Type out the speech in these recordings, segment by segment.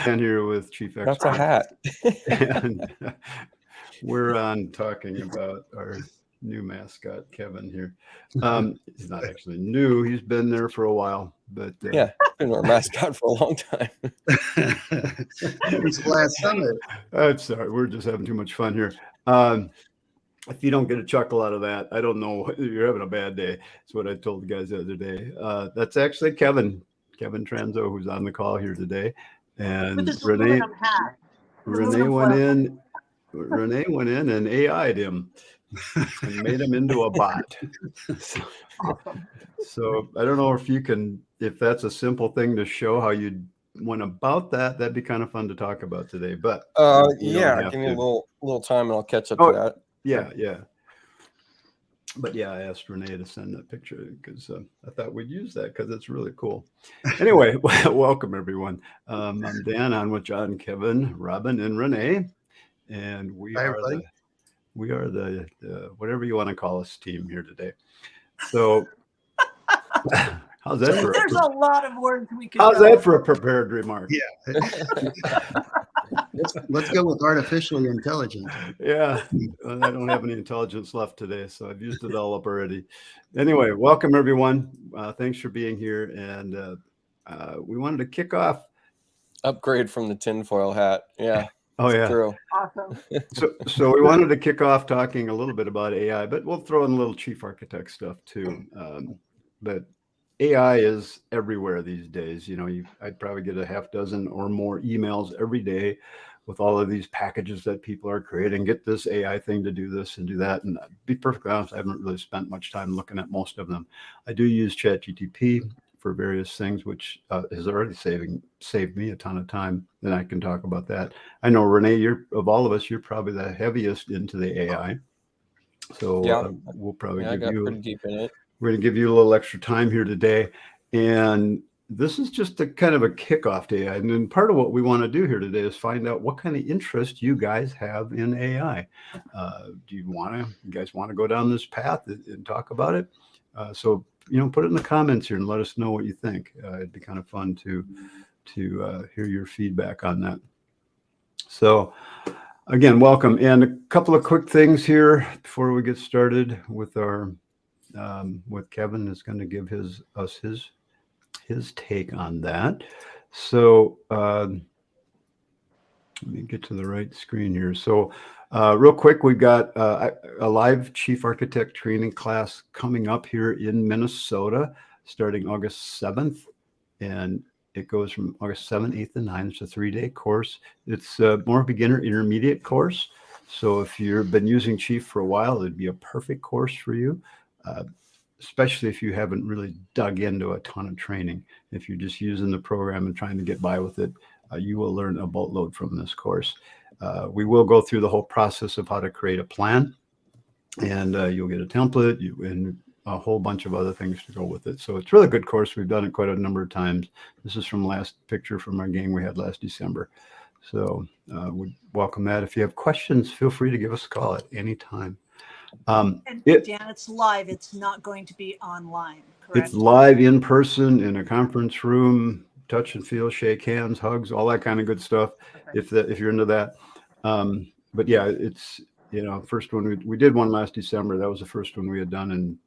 And here with Chief Expert. That's a hat. And we're on talking about our new mascot, Kevin here. He's not actually new. He's been there for a while, but Yeah, it's been our mascot for a long time. Since last summer. I'm sorry. We're just having too much fun here. If you don't get a chuckle out of that, I don't know. You're having a bad day. That's what I told the guys the other day. That's actually Kevin Tranzo, who's on the call here today. And With this Rene aluminum hat. Rene went in. Rene went in and AI'd him and made him into a bot. So I don't know if that's a simple thing to show how you went about that. That'd be kind of fun to talk about today. But yeah, give me a little time and I'll catch up to that. Yeah. But yeah, I asked Rene to send that picture because I thought we'd use that because it's really cool. Anyway, welcome everyone. I'm Dan, on with John, Kevin, Robin, and Rene, and we are the whatever you want to call us team here today. So, how's that? There's a lot of words we could. How's that for a prepared remark? Yeah. Let's go with artificially intelligent. Yeah, I don't have any intelligence left today, so I've used it all up already. Anyway, welcome everyone. Thanks for being here, and we wanted to kick off. Upgrade from the tinfoil hat. Yeah. Oh yeah. True. Awesome. So we wanted to kick off talking a little bit about AI, but we'll throw in a little chief architect stuff too. But AI is everywhere these days. I'd probably get a half dozen or more emails every day with all of these packages that people are creating. Get this AI thing to do this and do that. And to be perfectly honest, I haven't really spent much time looking at most of them. I do use ChatGTP for various things, which is already saved me a ton of time. And I can talk about that. I know, Rene, of all of us, you're probably the heaviest into the AI. So yeah, we'll probably I got pretty deep in it. We're going to give you a little extra time here today. And this is just a kind of a kickoff to AI. And then part of what we want to do here today is find out what kind of interest you guys have in AI. Do you guys want to go down this path and talk about it? So, put it in the comments here and let us know what you think. It'd be kind of fun to hear your feedback on that. So again, welcome. And a couple of quick things here before we get started with what Kevin is going to give his take on that. So let me get to the right screen here. So real quick, we've got a live chief architect training class coming up here in Minnesota starting August 7th. And it goes from August 7th, 8th, and 9th. It's a 3-day course. It's a more beginner intermediate course. So if you've been using Chief for a while, it'd be a perfect course for you. Especially if you haven't really dug into a ton of training. If you're just using the program and trying to get by with it, you will learn a boatload from this course. We will go through the whole process of how to create a plan, and you'll get a template and a whole bunch of other things to go with it. So it's a really good course. We've done it quite a number of times. This is from last picture from our game we had last December. So we welcome that. If you have questions, feel free to give us a call at any time. And Dan, it's live. It's not going to be online, correct? It's live in person in a conference room, touch and feel, shake hands, hugs, all that kind of good stuff. Okay. If you're into that. But yeah, it's, first one we did one last December. That was the first one we had done in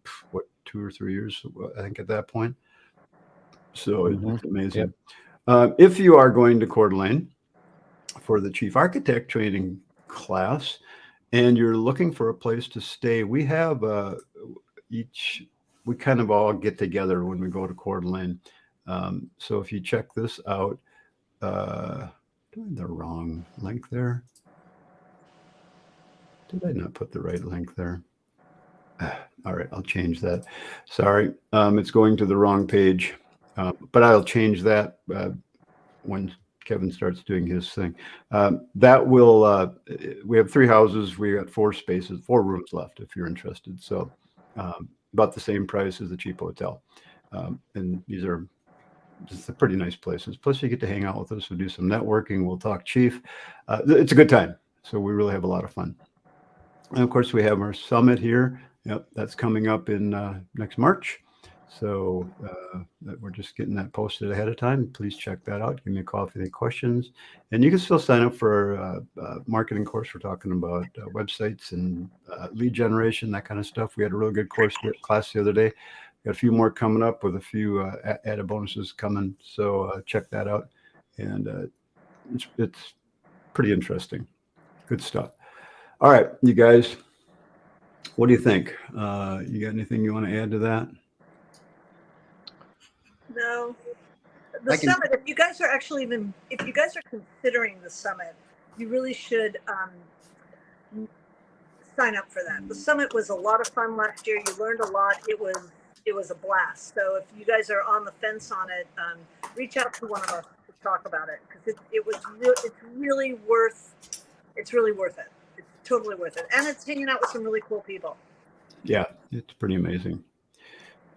2 or 3 years, I think, at that point. So it's amazing. Yep. If you are going to Coeur d'Alene for the Chief Architect training class, and you're looking for a place to stay, we have we kind of all get together when we go to Coeur d'Alene. So if you check this out, doing the wrong link there. Did I not put the right link there? All right, I'll change that. Sorry, it's going to the wrong page, but I'll change that when Kevin starts doing his thing. That will, we have 3 houses. We got 4 rooms left if you're interested. So about the same price as the cheap hotel. And these are just pretty nice places. Plus you get to hang out with us. We'll do some networking. We'll talk Chief. It's a good time. So we really have a lot of fun. And of course we have our summit here. Yep, that's coming up in next March. So that we're just getting that posted ahead of time. Please check that out. Give me a call if you have any questions. And you can still sign up for a marketing course. We're talking about websites and lead generation, that kind of stuff. We had a really good class the other day. Got a few more coming up with a few added bonuses coming. So check that out. And it's pretty interesting. Good stuff. All right, you guys, what do you think? You got anything you want to add to that? No. The summit, if you guys are considering the summit, you really should sign up for that. The summit was a lot of fun last year. You learned a lot. It was a blast. So if you guys are on the fence on it, reach out to one of us to talk about it, because it's really worth it. It's totally worth it. And it's hanging out with some really cool people. Yeah, it's pretty amazing.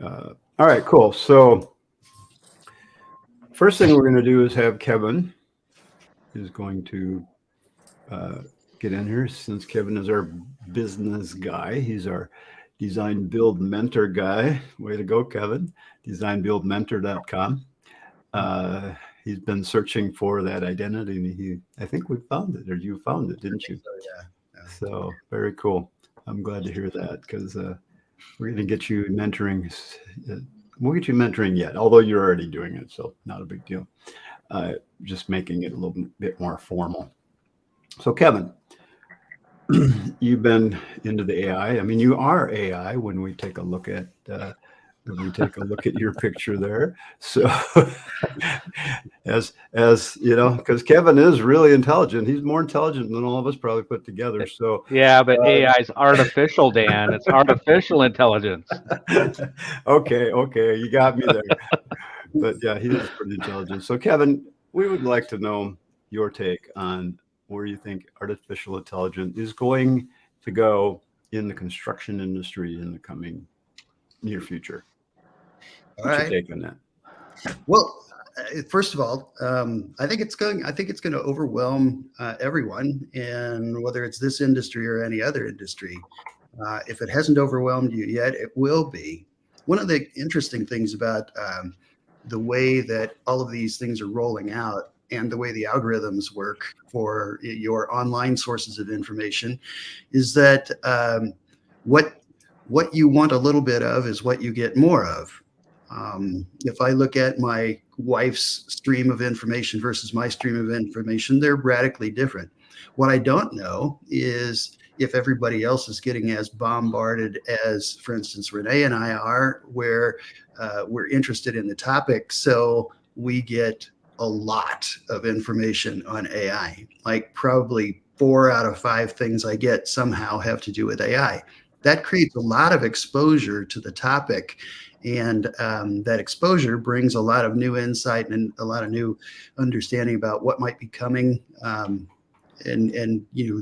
All right, cool. So first thing we're going to do is have Kevin is going to get in here, since Kevin is our business guy. He's our design build mentor guy. Way to go, Kevin. Designbuildmentor.com. He's been searching for that identity, and I think we found it, or you found it, didn't you? So, yeah. So very cool. I'm glad to hear that, because we're going to get you mentoring. We'll get you mentoring yet, although you're already doing it, so not a big deal. Just making it a little bit more formal. So Kevin, you've been into the AI. I mean, you are AI when we take a look at your picture there. So as you know, because Kevin is really intelligent. He's more intelligent than all of us probably put together. So yeah, but AI is artificial, Dan. It's artificial intelligence. Okay, you got me there. But yeah, he is pretty intelligent. So Kevin, we would like to know your take on where you think artificial intelligence is going to go in the construction industry in the coming near future. What's your take on that? Well, first of all, I think it's going to overwhelm everyone, and whether it's this industry or any other industry. If it hasn't overwhelmed you yet, it will be. One of the interesting things about the way that all of these things are rolling out and the way the algorithms work for your online sources of information is that what you want a little bit of is what you get more of. If I look at my wife's stream of information versus my stream of information, they're radically different. What I don't know is if everybody else is getting as bombarded as, for instance, Rene and I are, where we're interested in the topic. So we get a lot of information on AI, like probably 4 out of 5 things I get somehow have to do with AI. That creates a lot of exposure to the topic. And that exposure brings a lot of new insight and a lot of new understanding about what might be coming, and you know,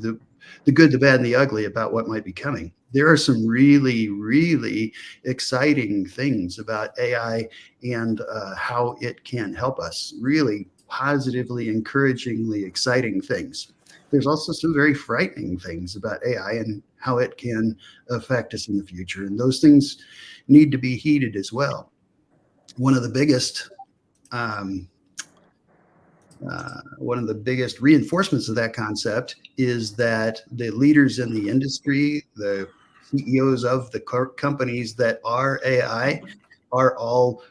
the good, the bad, and the ugly about what might be coming. There are some really, really exciting things about AI and how it can help us. Really positively, encouragingly exciting things. There's also some very frightening things about AI and how it can affect us in the future. And those things need to be heeded as well. One of the biggest reinforcements of that concept is that the leaders in the industry, the CEOs of the companies that are AI, are all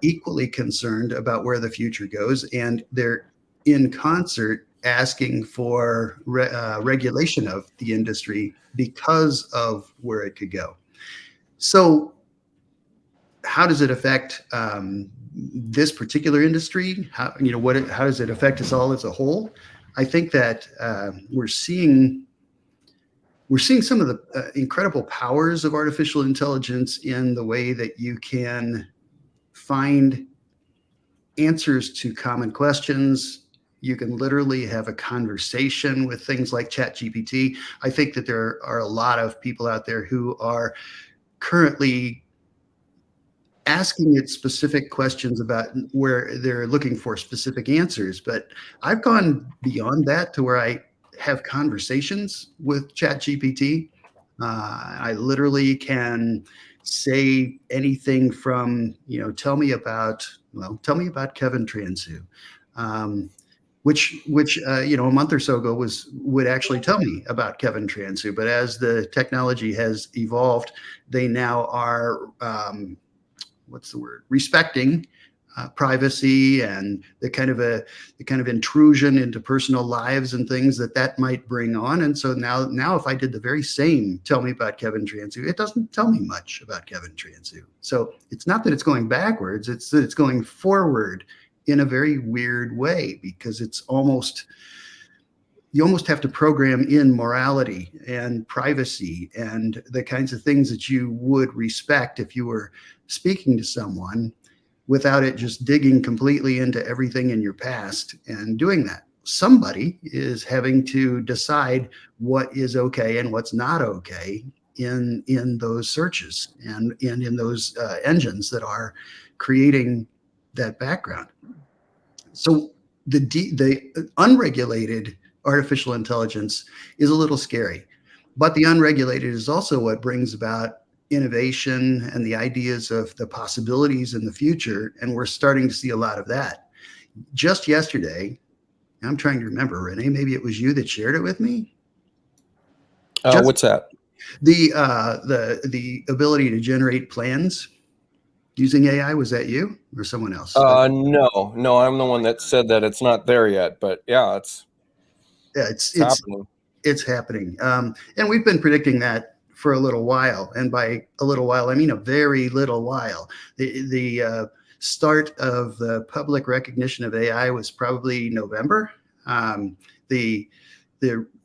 equally concerned about where the future goes, and they're in concert asking for regulation of the industry because of where it could go. So how does it affect this particular industry? How does it affect us all as a whole? I think that we're seeing some of the incredible powers of artificial intelligence in the way that you can find answers to common questions. You can literally have a conversation with things like ChatGPT. I think that there are a lot of people out there who are currently asking it specific questions about where they're looking for specific answers. But I've gone beyond that to where I have conversations with ChatGPT. I literally can say anything from, tell me about Kevin Transu, which a month or so ago would actually tell me about Kevin Transu. But as the technology has evolved, they now are, respecting privacy and the kind of intrusion into personal lives and things that might bring on. And so now if I did the very same, tell me about Kevin Transu, it doesn't tell me much about Kevin Transu. So it's not that it's going backwards, it's that it's going forward in a very weird way, because you almost have to program in morality and privacy and the kinds of things that you would respect if you were speaking to someone, without it just digging completely into everything in your past and doing that. Somebody is having to decide what is okay and what's not okay in those searches and in those engines that are creating that background. So the unregulated artificial intelligence is a little scary, but the unregulated is also what brings about innovation and the ideas of the possibilities in the future. And we're starting to see a lot of that. Just yesterday, I'm trying to remember, Rene, maybe it was you that shared it with me. What's that? The ability to generate plans using AI. Was that you or someone else? No, I'm the one that said that it's not there yet, but yeah, it's happening. It's happening. And we've been predicting that for a little while. And by a little while, I mean a very little while. The start of the public recognition of AI was probably November. The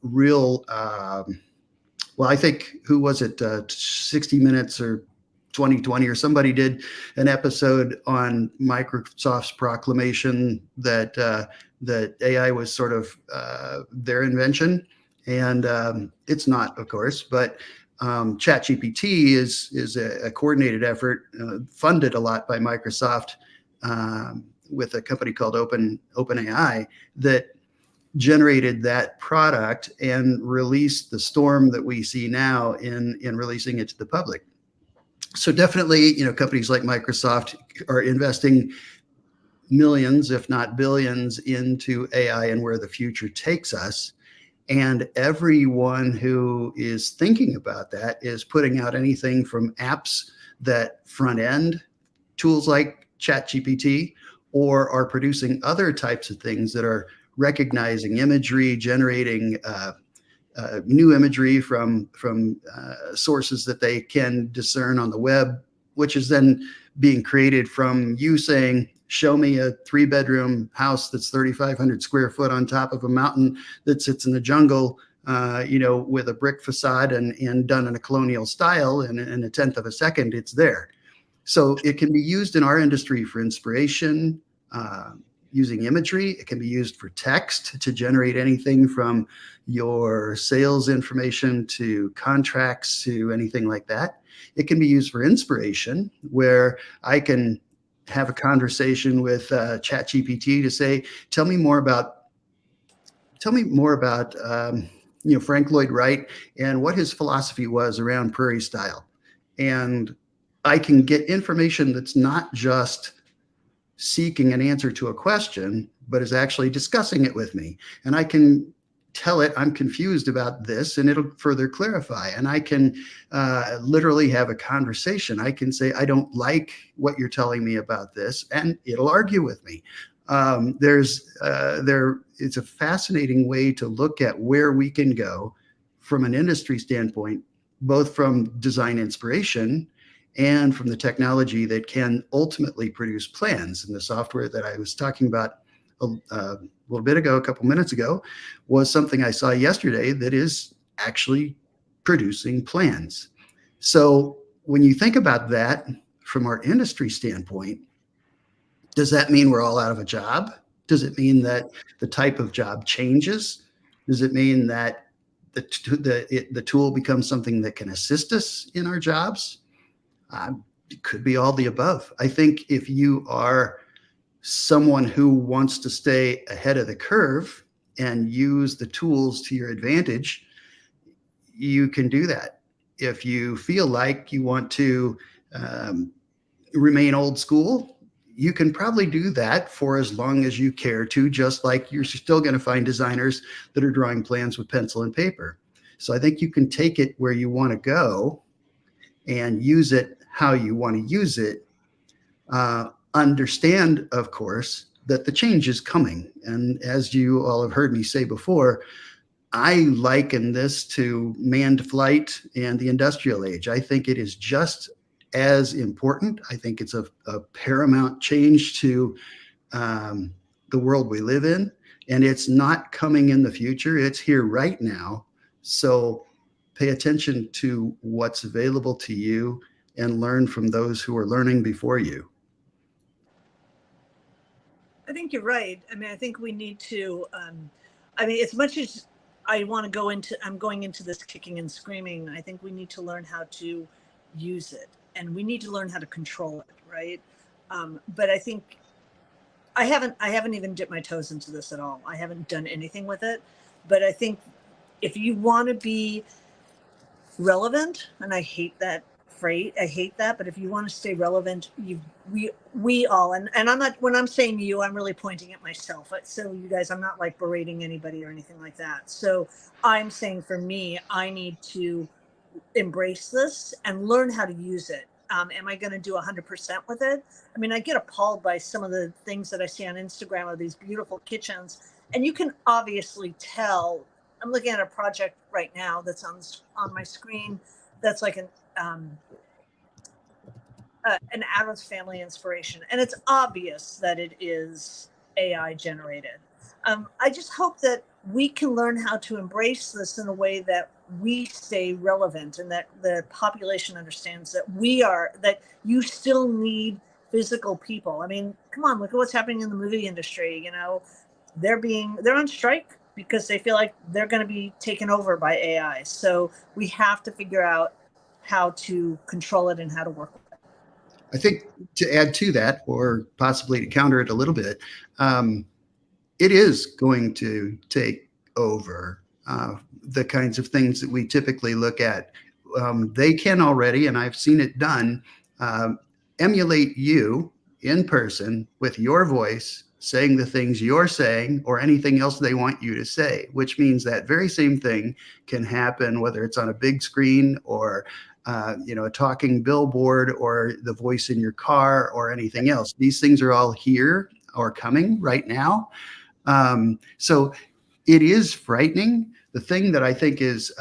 real, I think, who was it? 60 Minutes or 2020 or somebody did an episode on Microsoft's proclamation that that AI was sort of their invention. And it's not, of course, but ChatGPT is a coordinated effort funded a lot by Microsoft with a company called OpenAI that generated that product and released the storm that we see now in releasing it to the public. So definitely, companies like Microsoft are investing millions, if not billions, into AI and where the future takes us. And everyone who is thinking about that is putting out anything from apps that front end tools like ChatGPT, or are producing other types of things that are recognizing imagery, generating new imagery from sources that they can discern on the web, which is then being created from you saying, show me a 3-bedroom house that's 3,500 square foot on top of a mountain that sits in the jungle, with a brick facade and done in a colonial style. And in a tenth of a second, it's there. So it can be used in our industry for inspiration, using imagery. It can be used for text to generate anything from your sales information to contracts to anything like that. It can be used for inspiration, where I can have a conversation with ChatGPT to say, tell me more about Frank Lloyd Wright and what his philosophy was around prairie style. And I can get information that's not just seeking an answer to a question, but is actually discussing it with me. And I can tell it I'm confused about this, and it'll further clarify. And I can literally have a conversation. I can say, I don't like what you're telling me about this, and it'll argue with me. It's a fascinating way to look at where we can go from an industry standpoint, both from design inspiration and from the technology that can ultimately produce plans. And the software that I was talking about a little bit ago, a couple minutes ago, was something I saw yesterday that is actually producing plans. So when you think about that from our industry standpoint, does that mean we're all out of a job? Does it mean that the type of job changes? Does it mean that the tool becomes something that can assist us in our jobs? It could be all the above. I think if you are someone who wants to stay ahead of the curve and use the tools to your advantage, you can do that. If you feel like you want to remain old school, you can probably do that for as long as you care to, just like you're still going to find designers that are drawing plans with pencil and paper. So I think you can take it where you want to go and use it how you want to use it. Understand, of course, that the change is coming. And as you all have heard me say before, I liken this to manned flight and the industrial age. I think it is just as important. I think it's a paramount change to the world we live in. And it's not coming in the future. It's here right now. So pay attention to what's available to you and learn from those who are learning before you. I think you're right. I mean, I think we need to, I mean, as much as I want to go into, I'm going into this kicking and screaming, I think we need to learn how to use it, and we need to learn how to control it, right? But I think I haven't even dipped my toes into this at all. I haven't done anything with it, but I think if you want to be relevant, and I hate that phrase, I hate that, but if you want to stay relevant, we all, and I'm not, when I'm saying you, I'm really pointing at myself. So you guys, I'm not like berating anybody or anything like that. So I'm saying for me, I need to embrace this and learn how to use it. Am I going to do 100% with it? I mean, I get appalled by some of the things that I see on Instagram of these beautiful kitchens, and you can obviously tell. I'm looking at a project right now that's on my screen. That's like an Addams Family inspiration, and it's obvious that it is AI generated. I just hope that we can learn how to embrace this in a way that we stay relevant, and that the population understands that that you still need physical people. I mean, come on, look at what's happening in the movie industry. You know, they're on strike because they feel like they're going to be taken over by AI. So we have to figure out how to control it and how to work with it. I think to add to that, or possibly to counter it a little bit, it is going to take over the kinds of things that we typically look at. They can already, and I've seen it done, emulate you in person with your voice, saying the things you're saying or anything else they want you to say, which means that very same thing can happen, whether it's on a big screen or a talking billboard or the voice in your car or anything else. These things are all here or coming right now. So it is frightening. The thing that I think is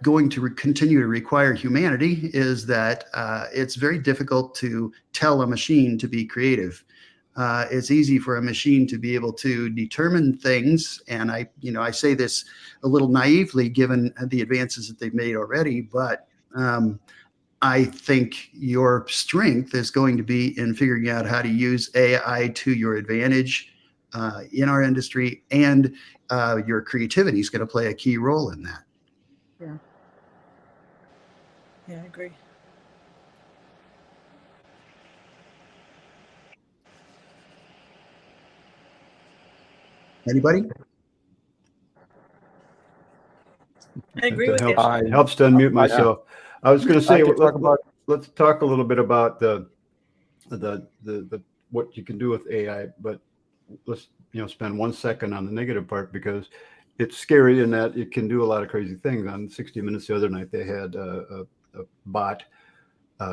going to continue to require humanity is that it's very difficult to tell a machine to be creative. It's easy for a machine to be able to determine things, and I say this a little naively given the advances that they've made already, but I think your strength is going to be in figuring out how to use AI to your advantage in our industry, and your creativity is going to play a key role in that. Yeah, I agree. Anybody? I agree with you. It helps to unmute myself. I was going to say, let's talk a little bit about the what you can do with AI, but let's spend 1 second on the negative part, because it's scary in that it can do a lot of crazy things. On 60 Minutes the other night, they had a bot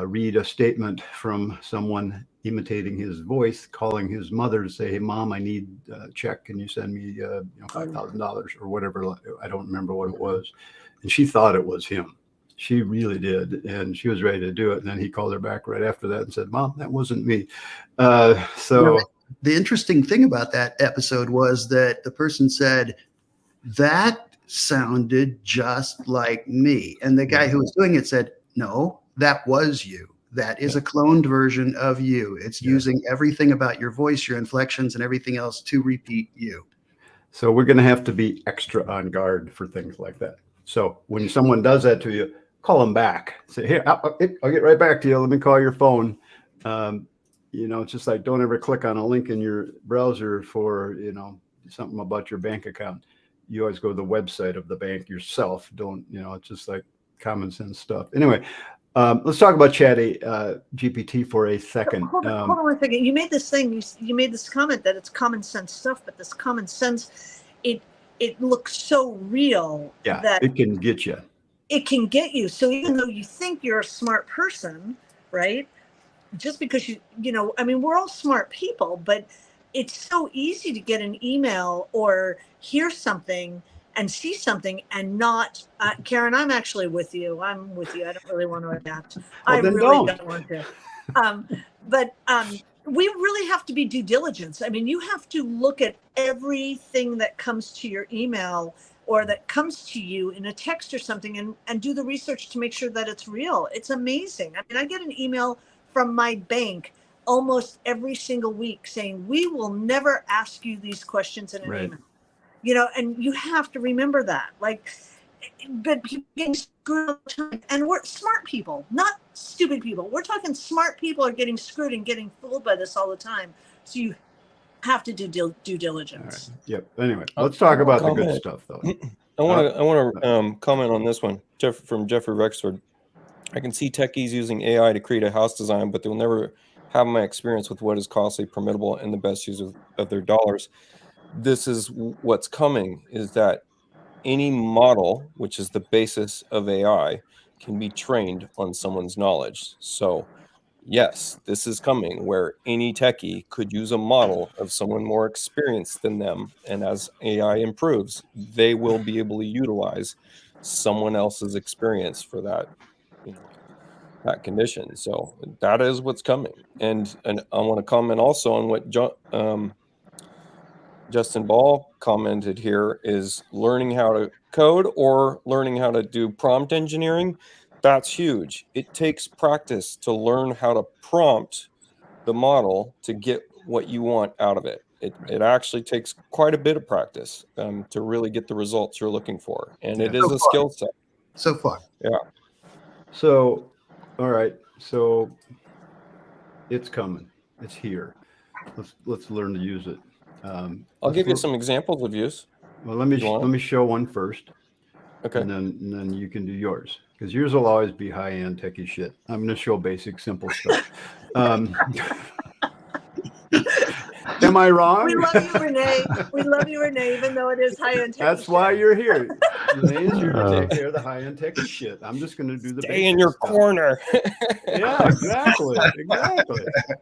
read a statement from someone imitating his voice, calling his mother to say, "Hey, Mom, I need a check. Can you send me $5,000 or whatever?" I don't remember what it was. And she thought it was him. She really did. And she was ready to do it. And then he called her back right after that and said, "Mom, that wasn't me." The interesting thing about that episode was that the person said, "That sounded just like me." And the guy who was doing it said, "No, that was you. That is a cloned version of you. It's using everything about your voice, your inflections, and everything else to repeat you." So we're going to have to be extra on guard for things like that. So when someone does that to you, call them back. Say, "Here, I'll get right back to you. Let me call your phone." It's just like, don't ever click on a link in your browser for, something about your bank account. you always go to the website of the bank yourself. Don't, it's just like common sense stuff. Anyway, let's talk about GPT for a second. Hold on 1 second. You made this thing. You made this comment that it's common sense stuff, but this common sense, it looks so real that it can get you. It can get you. So even though you think you're a smart person, right? Just because we're all smart people, but it's so easy to get an email or hear something and see something and not. Karen, I'm actually with you. I'm with you. I don't really want to adapt. I really don't want to. But we really have to be due diligence. I mean, you have to look at everything that comes to your email or that comes to you in a text or something and do the research to make sure that it's real. It's amazing. I mean, I get an email from my bank almost every single week saying, we will never ask you these questions in an email. And you have to remember that. But people getting screwed all the time. And we're smart people, not stupid people. We're talking smart people are getting screwed and getting fooled by this all the time. So you have to do due diligence. Right. Yep. Anyway, let's talk about the good stuff, though. I want to comment on this one, from Jeffrey Rexford. I can see techies using AI to create a house design, but they'll never have my experience with what is costly, permittable, and the best use of their dollars. This is what's coming, is that any model, which is the basis of AI, can be trained on someone's knowledge. So yes, this is coming where any techie could use a model of someone more experienced than them. And as AI improves, they will be able to utilize someone else's experience for that, that condition. So that is what's coming. And I want to comment also on what Justin Ball commented here, is learning how to code or learning how to do prompt engineering. That's huge. It takes practice to learn how to prompt the model to get what you want out of it. It actually takes quite a bit of practice to really get the results you're looking for. And it is a skill set. So far. Yeah. So, all right. So it's coming. It's here. Let's learn to use it. I'll give you some examples of use. Well, let me show one first. Okay. And then you can do yours, because yours will always be high-end techie shit. I'm going to show basic, simple stuff. Am I wrong? We love you, Rene. We love you, Rene, even though it is high-end techie. That's why you're here. Rene is here to take care of the high-end techie shit. I'm just going to do the Stay in your corner. Yeah, exactly.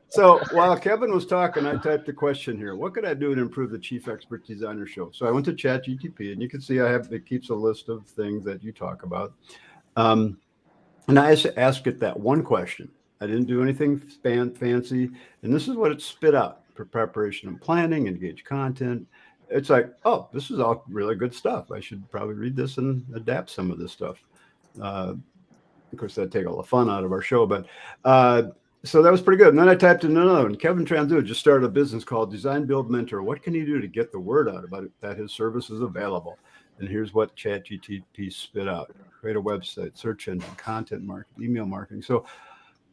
So while Kevin was talking, I typed a question here. What could I do to improve the Chief Expert Designer show? So I went to ChatGTP, and you can see it keeps a list of things that you talk about. And I asked it that one question. I didn't do anything fancy. And this is what it spit out: for preparation and planning, engage content. It's like, oh, this is all really good stuff. I should probably read this and adapt some of this stuff. Of course, that'd take all the fun out of our show. But so that was pretty good. And then I typed in another one. Kevin Transu just started a business called Design Build Mentor. What can he do to get the word out about it, that his service is available? And here's what ChatGTP spit out: create a website, search engine, content marketing, email marketing. So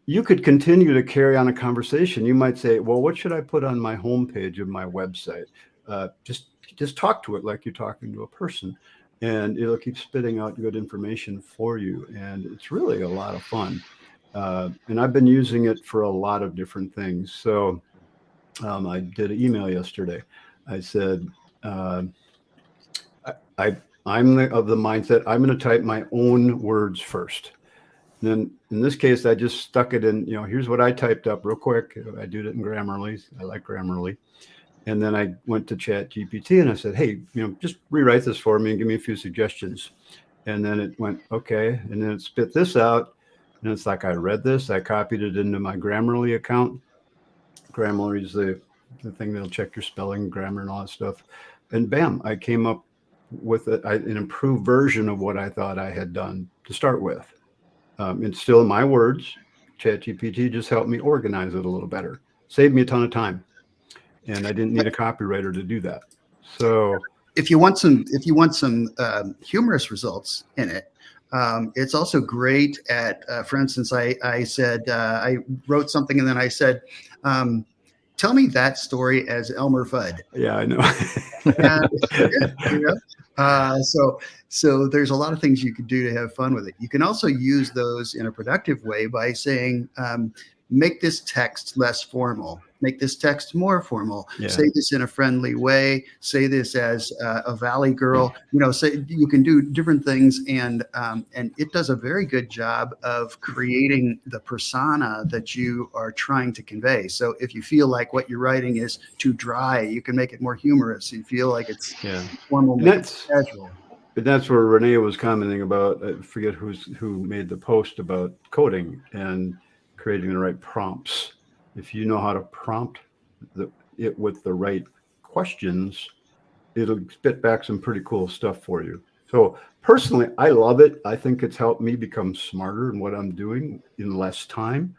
you could continue to carry on a conversation. You might say, well, what should I put on my homepage of my website? Just talk to it like you're talking to a person, and it'll keep spitting out good information for you. And it's really a lot of fun. And I've been using it for a lot of different things. So I did an email yesterday. I said, I'm of the mindset, I'm going to type my own words first. And then in this case, I just stuck it in, here's what I typed up real quick. I did it in Grammarly. I like Grammarly. And then I went to ChatGPT and I said, hey, just rewrite this for me and give me a few suggestions. And then it went, okay. And then it spit this out. And it's like, I read this, I copied it into my Grammarly account. Grammarly is the thing that'll check your spelling, grammar, and all that stuff. And bam, I came up with an improved version of what I thought I had done to start with. It's still in my words. ChatGPT just helped me organize it a little better. Saved me a ton of time. And I didn't need a copywriter to do that. So if you want some humorous results in it, it's also great at, for instance, I said, I wrote something and then I said, tell me that story as Elmer Fudd. Yeah, I know. And, you know? So there's a lot of things you could do to have fun with it. You can also use those in a productive way by saying, make this text less formal, make this text more formal, Yeah. say this in a friendly way, say this as a Valley girl, say you can do different things. And it does a very good job of creating the persona that you are trying to convey. So if you feel like what you're writing is too dry, you can make it more humorous. You feel like it's formal, make it casual. That's where Rene was commenting about, I forget who made the post about coding and creating the right prompts. If you know how to prompt it with the right questions, it'll spit back some pretty cool stuff for you. So personally, I love it. I think it's helped me become smarter in what I'm doing in less time.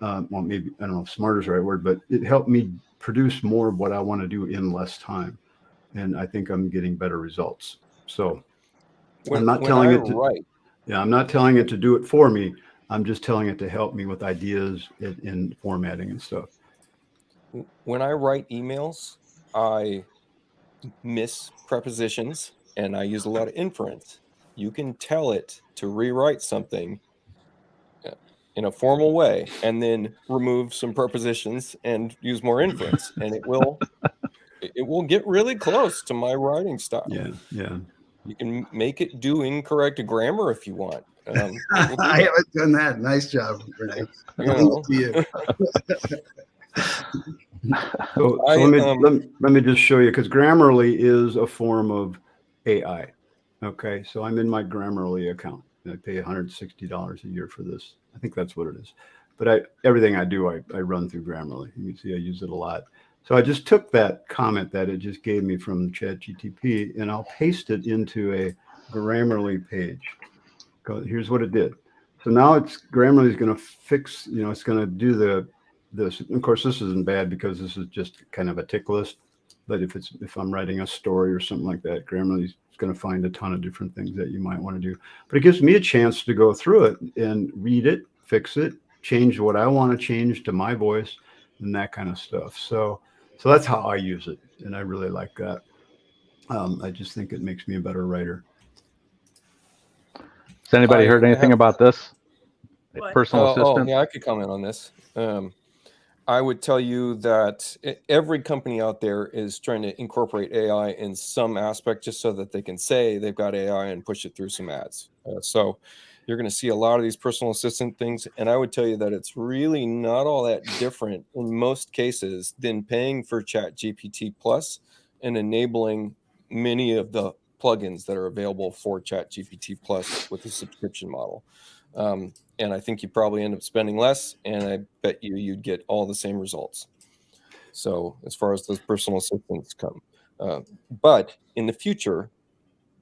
Well, maybe, I don't know if smarter is the right word, but it helped me produce more of what I want to do in less time. And I think I'm getting better results. So I'm not telling it to, I'm not telling it to do it for me. I'm just telling it to help me with ideas in formatting and stuff. When I write emails, I miss prepositions and I use a lot of inference. You can tell it to rewrite something in a formal way and then remove some prepositions and use more inference, and it will get really close to my writing style. Yeah. You can make it do incorrect grammar if you want. I haven't done that. Nice job, Rene. So let me just show you, because Grammarly is a form of AI. Okay, so I'm in my Grammarly account. I pay $160 a year for this. I think that's what it is. But everything I do, I run through Grammarly. You can see I use it a lot. So I just took that comment that it just gave me from ChatGTP, and I'll paste it into a Grammarly page. Here's what it did. So now Grammarly is going to fix, it's going to do this. Of course, this isn't bad because this is just kind of a tick list. But if I'm writing a story or something like that, Grammarly is going to find a ton of different things that you might want to do. But it gives me a chance to go through it and read it, fix it, change what I want to change to my voice, and that kind of stuff. So that's how I use it, and I really like that. I just think it makes me a better writer. Has anybody heard anything about this? Personal assistant? Yeah, I could comment on this. I would tell you that every company out there is trying to incorporate AI in some aspect just so that they can say they've got AI and push it through some ads. So you're going to see a lot of these personal assistant things. And I would tell you that it's really not all that different in most cases than paying for ChatGPT Plus and enabling many of the plugins that are available for ChatGPT Plus with the subscription model. And I think you probably end up spending less, and I bet you'd get all the same results. So as far as those personal assistants come, but in the future,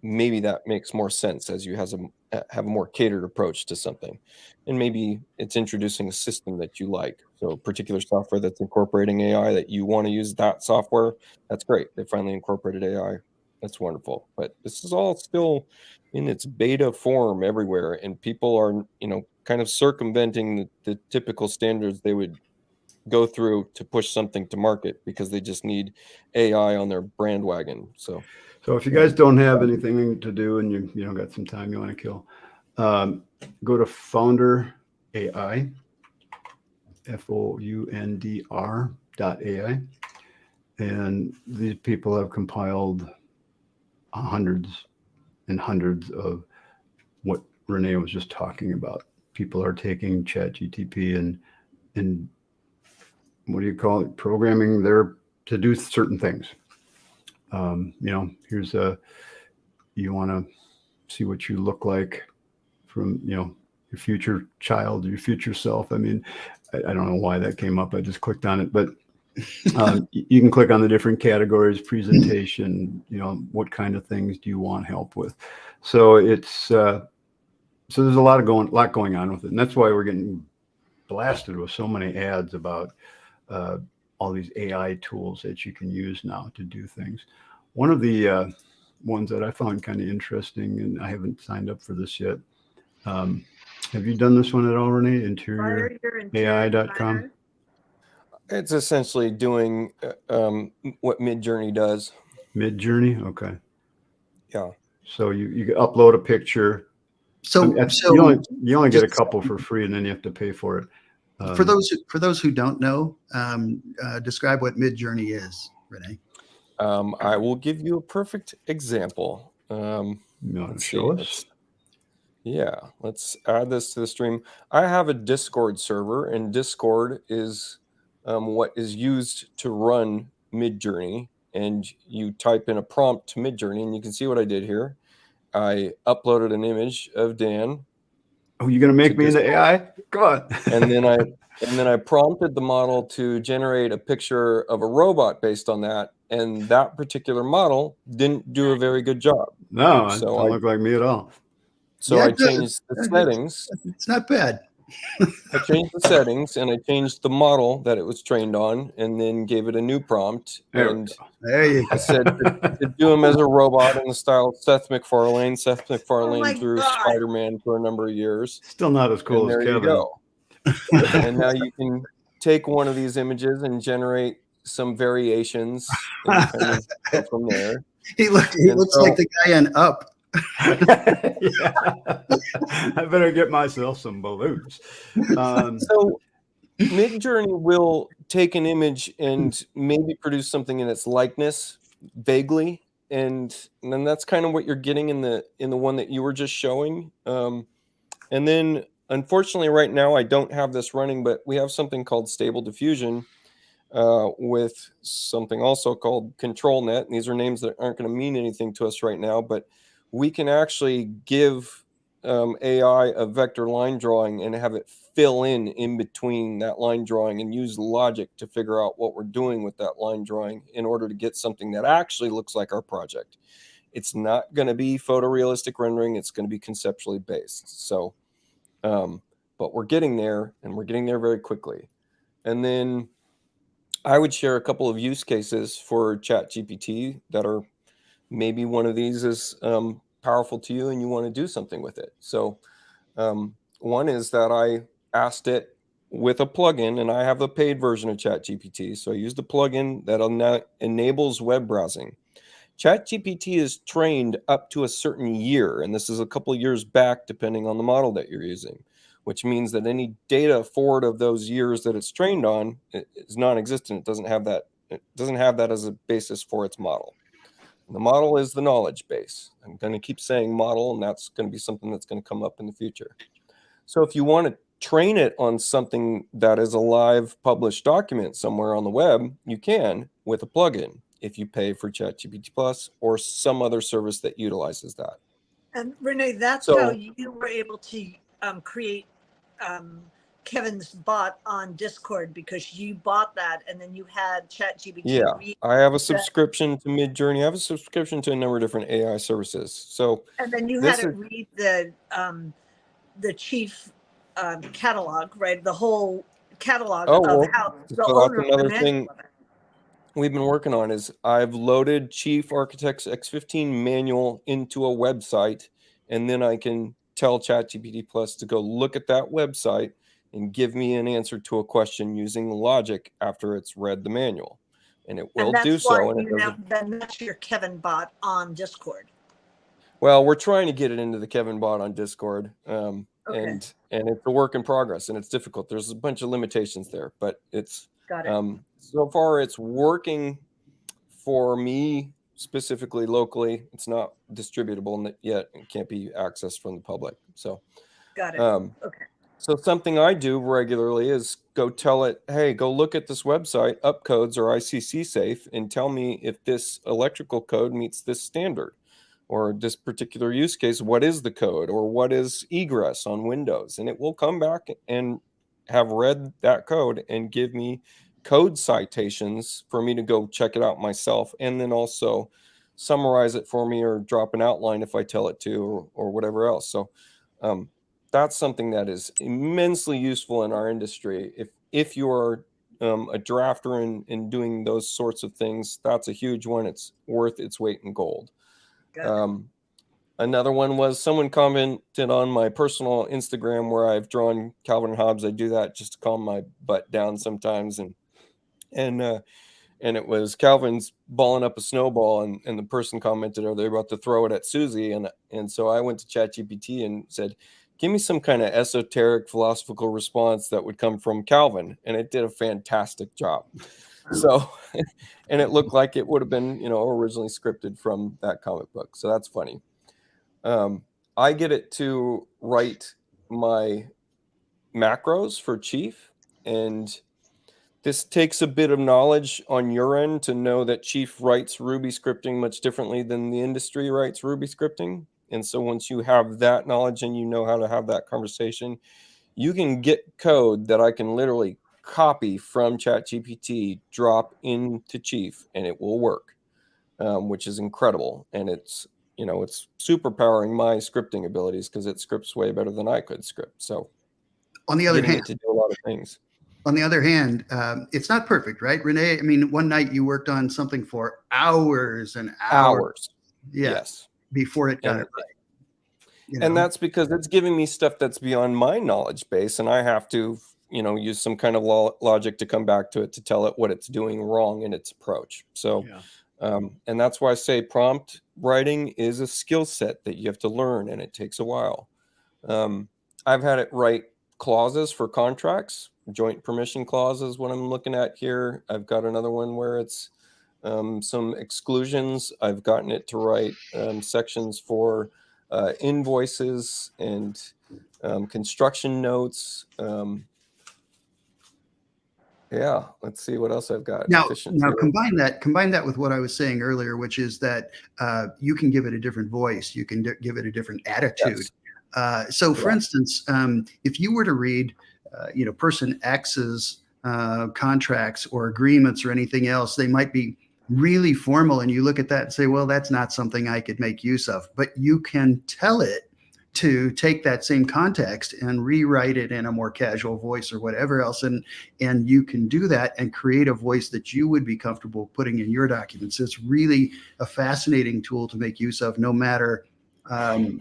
maybe that makes more sense as you have a more catered approach to something, and maybe it's introducing a system that you like. So particular software that's incorporating AI that you want to use that software, that's great. They finally incorporated AI. That's wonderful. But this is all still in its beta form everywhere, and people are, kind of circumventing the typical standards they would go through to push something to market because they just need AI on their brand wagon. So if you guys don't have anything to do and you got some time you want to kill, go to Founder AI, FOUNDR.ai, and these people have compiled hundreds and hundreds of what Rene was just talking about. People are taking ChatGTP and what do you call it? Programming to do certain things. Here's you want to see what you look like from, your future child, your future self. I mean, I don't know why that came up. I just clicked on it, but you can click on the different categories, presentation, what kind of things do you want help with? So so there's a lot going on with it. And that's why we're getting blasted with so many ads about all these AI tools that you can use now to do things. One of the ones that I found kind of interesting, and I haven't signed up for this yet. Have you done this one at all, Rene? InteriorAI.com? It's essentially doing what Midjourney does. Mid-Journey? Okay. Yeah. So you upload a picture. So, I mean, so you only get a just couple for free, and then you have to pay for it. for those who don't know, describe what Midjourney is, Rene. I will give you a perfect example. You want to Let's show see. us? Let's add this to the stream. I have a Discord server, and Discord is what is used to run Midjourney. And you type in a prompt to Midjourney, and you can see what I did here. I uploaded an image of Dan. Oh, you're gonna make me into Discord. AI? Come on. And then I prompted the model to generate a picture of a robot based on that, and that particular model didn't do a very good job. No, it So don't look like me at all. Yeah, I it does. changed the settings. It's not bad. I changed the settings, and I changed the model that it was trained on, and then gave it a new prompt. There we And There you I go. said to do him as a robot in the style of Seth MacFarlane. Seth Oh MacFarlane my drew God. Spider-Man for a number of years. Still not as cool And as there you Kevin. go. And now you can take one of these images and generate some variations and kind of go from there. He looks so- like the guy on Up. Yeah. I better get myself some balloons. So Midjourney will take an image and maybe produce something in its likeness vaguely, and then that's kind of what you're getting in the one that you were just showing. And then unfortunately right now I don't have this running, but we have something called Stable Diffusion with something also called ControlNet. And these are names that aren't going to mean anything to us right now, but we can actually give AI a vector line drawing and have it fill in between that line drawing and use logic to figure out what we're doing with that line drawing in order to get something that actually looks like our project. It's not going to be photorealistic rendering. It's going to be conceptually based. So, but we're getting there, and we're getting there very quickly. And then I would share a couple of use cases for ChatGPT that are maybe one of these is powerful to you and you want to do something with it. So one is that I asked it with a plugin, and I have a paid version of ChatGPT. So I used the plugin that enables web browsing. ChatGPT is trained up to a certain year, and this is a couple of years back, depending on the model that you're using, which means that any data forward of those years that it's trained on is non-existent. It doesn't have that as a basis for its model. And the model is the knowledge base. I'm going to keep saying model, and that's going to be something that's going to come up in the future. So if you want to train it on something that is a live published document somewhere on the web, you can with a plugin if you pay for ChatGPT Plus or some other service that utilizes that. And Rene, that's So- how you were able to create Kevin's bot on Discord, because you bought that and then you had ChatGPT Yeah, read, I have a subscription to Midjourney. I have a subscription to a number of different AI services. So and then you this had it read the chief catalog, right? The whole catalog Oh, of well, how the so that's owner of the another manual thing of it. we've been working on is I've loaded Chief Architect's X15 manual into a website, and then I can tell ChatGPT Plus to go look at that website and give me an answer to a question using logic after it's read the manual. And it will And that's do why so. And it you does now, then that's your Kevin bot on Discord. Well, we're trying to get it into the Kevin bot on Discord, Okay. and it's a work in progress, and it's difficult. There's a bunch of limitations there, but it's Got it. so far it's working for me specifically locally. It's not distributable yet; it can't be accessed from the public. So, Got it. Okay. so something I do regularly is go tell it, hey, go look at this website, Upcodes or ICC safe, and tell me if this electrical code meets this standard. Or this particular use case, what is the code, or what is egress on Windows? And it will come back and have read that code and give me code citations for me to go check it out myself, and then also summarize it for me or drop an outline if I tell it to, or whatever else. So that's something that is immensely useful in our industry. If you are a drafter and doing those sorts of things, that's a huge one. It's worth its weight in gold. Another one was someone commented on my personal Instagram where I've drawn Calvin and Hobbes. I do that just to calm my butt down sometimes. And and it was Calvin's balling up a snowball, and the person commented, "Are they about to throw it at Susie?" And so I went to ChatGPT and said, "Give me some kind of esoteric philosophical response that would come from Calvin," and it did a fantastic job. So, and it looked like it would have been, originally scripted from that comic book. So that's funny. I get it to write my macros for Chief, and this takes a bit of knowledge on your end to know that Chief writes Ruby scripting much differently than the industry writes Ruby scripting. And so once you have that knowledge and you know how to have that conversation, you can get code that I can literally copy from ChatGPT, drop into Chief, and it will work, which is incredible. And it's superpowering my scripting abilities because it scripts way better than I could script. So on the other hand, to do a lot of things. On the other hand, it's not perfect, right, Rene? I mean, one night you worked on something for hours and hours. Yes. Before it got it right. And that's because it's giving me stuff that's beyond my knowledge base, and I have to, use some kind of logic to come back to it to tell it what it's doing wrong in its approach. So, and that's why I say prompt writing is a skill set that you have to learn, and it takes a while. I've had it write clauses for contracts. Joint permission clauses, what I'm looking at here. I've got another one where it's some exclusions. I've gotten it to write sections for invoices and construction notes. Let's see what else I've got. Now combine that with what I was saying earlier, which is that you can give it a different voice. You can give it a different attitude. Yes. So for instance, if you were to read person X's contracts or agreements or anything else, they might be really formal, and you look at that and say, well, that's not something I could make use of. But you can tell it to take that same context and rewrite it in a more casual voice or whatever else, and you can do that and create a voice that you would be comfortable putting in your documents. It's really a fascinating tool to make use of, no matter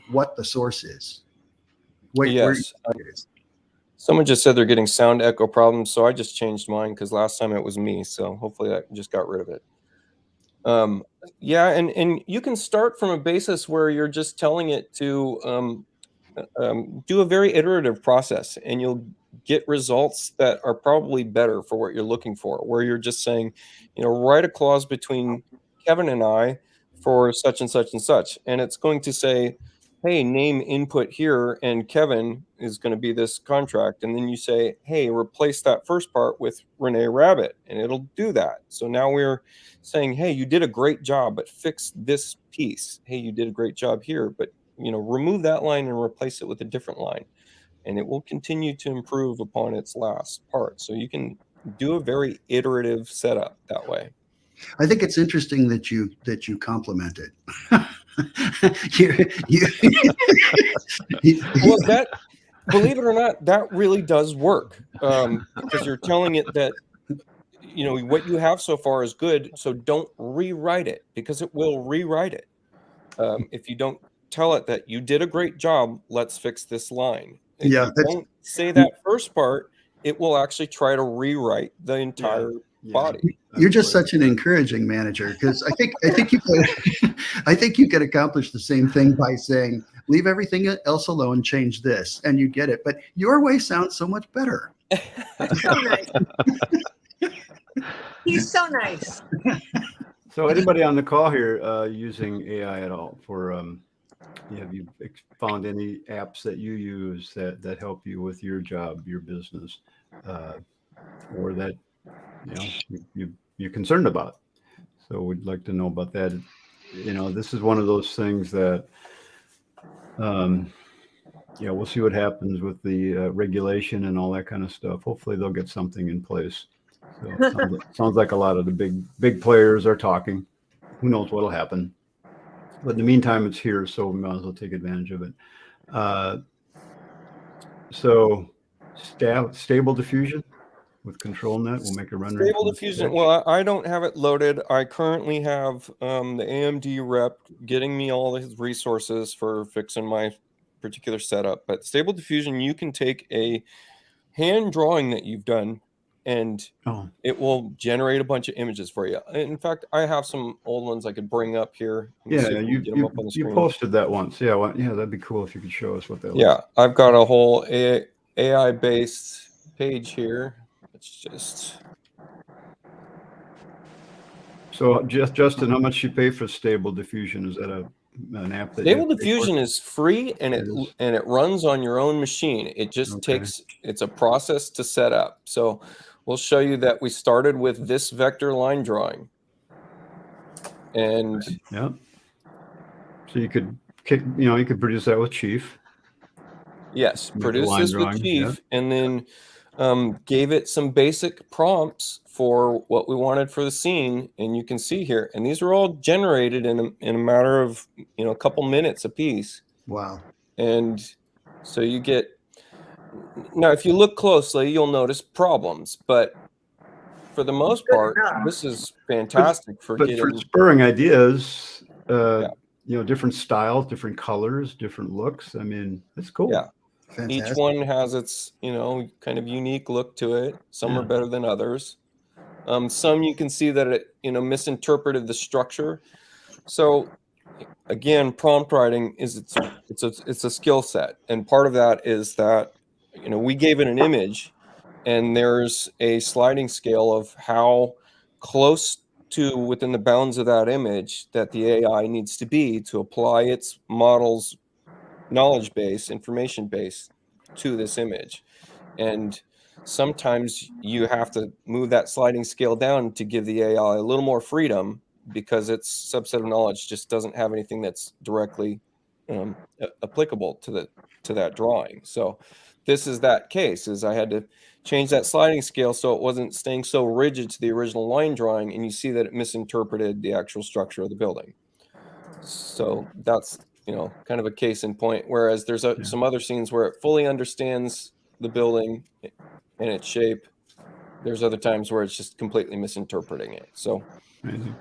what the source is. Yes. Someone just said they're getting sound echo problems, so I just changed mine because last time it was me. So hopefully that just got rid of it. And you can start from a basis where you're just telling it to do a very iterative process, and you'll get results that are probably better for what you're looking for. Where you're just saying, write a clause between Kevin and I for such and such and such, and it's going to say, hey, name input here, and Kevin is going to be this contract. And then you say, hey, replace that first part with Rene Rabbit, and it'll do that. So now we're saying, hey, you did a great job, but fix this piece. Hey, you did a great job here, but remove that line and replace it with a different line. And it will continue to improve upon its last part. So you can do a very iterative setup that way. I think it's interesting that you compliment it. Well, that, believe it or not, that really does work, because you're telling it that what you have so far is good, so don't rewrite it, because it will rewrite it. If you don't tell it that you did a great job, let's fix this line. If you don't say that first part, it will actually try to rewrite the entire body. You're just such an encouraging manager, because I think you could accomplish the same thing by saying, leave everything else alone, change this, and you get it. But your way sounds so much better. So nice. He's so nice. So anybody on the call here using AI at all for have you found any apps that you use that help you with your job, your business, or that you're concerned about? So we'd like to know about that. This is one of those things that we'll see what happens with the regulation and all that kind of stuff. Hopefully they'll get something in place. So sounds like a lot of the big players are talking. Who knows what'll happen? But in the meantime, it's here, so we might as well take advantage of it. So stable diffusion with control net will make a run. Stable diffusion. Well, I don't have it loaded. I currently have the AMD rep getting me all his resources for fixing my particular setup. But stable diffusion, you can take a hand drawing that you've done and Oh, it will generate a bunch of images for you. In fact, I have some old ones I could bring up here. Let me see yeah, if I can get them up on the you screen. posted that once. Yeah, well, yeah, that'd be cool if you could show us what that Yeah, looks I've got a whole AI-based page here. It's just So, Justin, how much you pay for Stable Diffusion? Is that an app that Stable you pay for? Diffusion is free, and It is. it runs on your own machine. It just Okay. it's a process to set up. So we'll show you that we started with this vector line drawing, and Yeah. So you could you could produce that with Chief. yes, Make a produce line this with drawing, Chief, and then gave it some basic prompts for what we wanted for the scene, and you can see here, and these are all generated in a matter of a couple minutes a piece. Wow. And so you get, now if you look closely, you'll notice problems, but for the most Good part, enough. this is fantastic for But for getting, spurring ideas, Yeah. Different styles, different colors, different looks. I mean, it's cool. Yeah. Fantastic. each one has its, kind of unique look to it. Some are Yeah. better than others. Some you can see that it, misinterpreted the structure. So again, prompt writing is it's a skill set, and part of that is that we gave it an image, and there's a sliding scale of how close to within the bounds of that image that the AI needs to be to apply its model's knowledge base, information base to this image. And sometimes you have to move that sliding scale down to give the AI a little more freedom, because its subset of knowledge just doesn't have anything that's directly applicable to that drawing. So this is that case, is I had to change that sliding scale so it wasn't staying so rigid to the original line drawing, and you see that it misinterpreted the actual structure of the building. So that's kind of a case in point, whereas there's some other scenes where it fully understands the building and its shape. There's other times where it's just completely misinterpreting it. So Amazing.